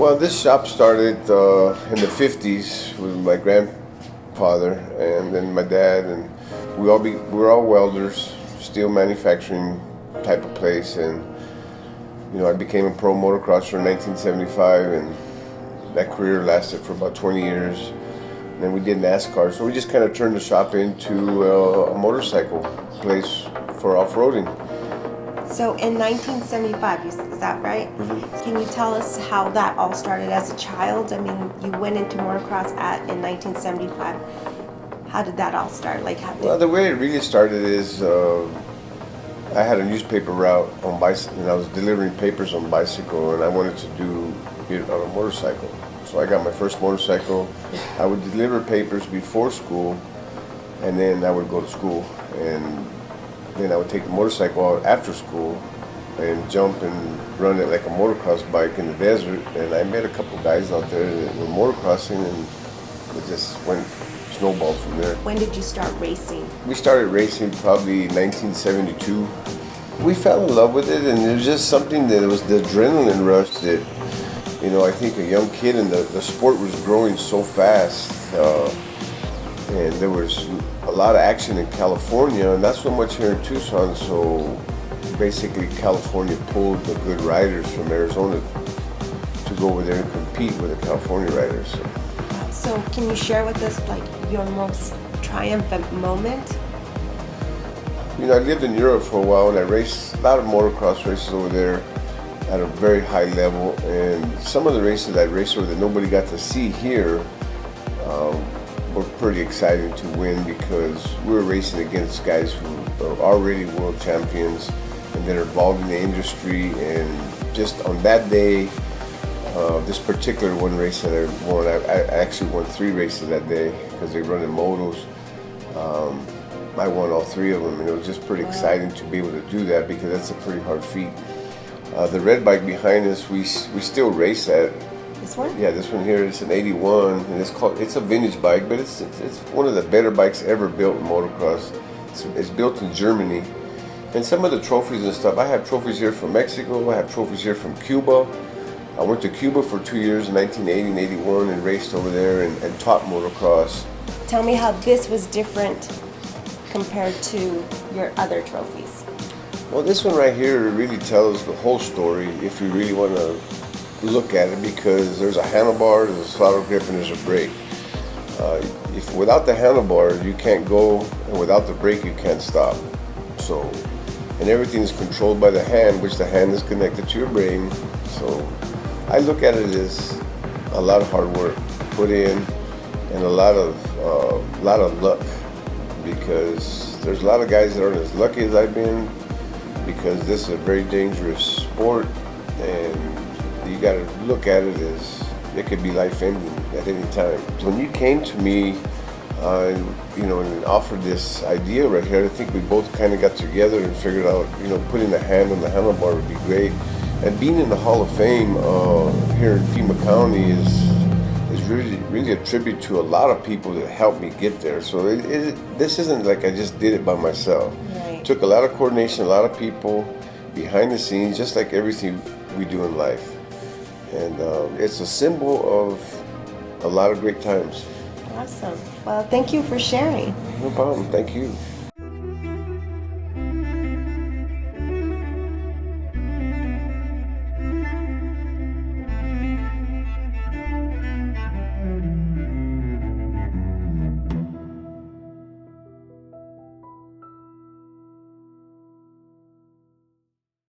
Well, this shop started in the 50s with my grandfather and then my dad, and we're all welders, steel manufacturing type of place. And I became a pro motocrosser in 1975, and that career lasted for about 20 years. And then we did NASCAR, so we just kind of turned the shop into a motorcycle place for off-roading. So in 1975, is that right? Mm-hmm. Can you tell us how that all started as a child? I mean, you went into motocross in 1975. How did that all start? Well, the way it really started is I had a newspaper route on bicycle, and I was delivering papers on bicycle, and I wanted to do it on a motorcycle. So I got my first motorcycle. I would deliver papers before school, and then I would go to school, and then I would take the motorcycle out after school and jump and run it like a motocross bike in the desert. And I met a couple guys out there that were motocrossing, and it just went snowballed from there. When did you start racing? We started racing probably 1972. We fell in love with it, and it was just something that it was the adrenaline rush that, I think a young kid, and the sport was growing so fast, and there was a lot of action in California, and not so much here in Tucson. So basically California pulled the good riders from Arizona to go over there and compete with the California riders. So can you share with us your most triumphant moment? I lived in Europe for a while, and I raced a lot of motocross races over there at a very high level. And some of the races I raced over that nobody got to see here were pretty exciting to win, because we were racing against guys who are already world champions and that are involved in the industry. And just on that day, this particular one race that I won, I actually won 3 races that day because they run in motos. I won all 3 of them, and it was just pretty exciting to be able to do that, because that's a pretty hard feat. The red bike behind us, we still race that. This one? Yeah, this one here is an 81, and it's a vintage bike, but it's one of the better bikes ever built in motocross. It's built in Germany. And some of the trophies and stuff, I have trophies here from Mexico, I have trophies here from Cuba. I went to Cuba for 2 years in 1980 and 81 and raced over there and taught motocross. Tell me how this was different compared to your other trophies. Well, this one right here really tells the whole story if you really want to look at it, because there's a handlebar, there's a throttle grip, and there's a brake. If without the handlebar you can't go, and without the brake you can't stop. So, and everything is controlled by the hand, which the hand is connected to your brain. So I look at it as a lot of hard work put in, and a lot of luck, because there's a lot of guys that aren't as lucky as I've been, because this is a very dangerous sport, and you got to look at it as it could be life-ending at any time. When you came to me, and offered this idea right here, I think we both kind of got together and figured out, putting a hand on the handlebar would be great. And being in the Hall of Fame here in Pima County is really a tribute to a lot of people that helped me get there. So this isn't like I just did it by myself. Right. It took a lot of coordination, a lot of people behind the scenes, just like everything we do in life. And it's a symbol of a lot of great times. Awesome. Well, thank you for sharing. No problem. Thank you.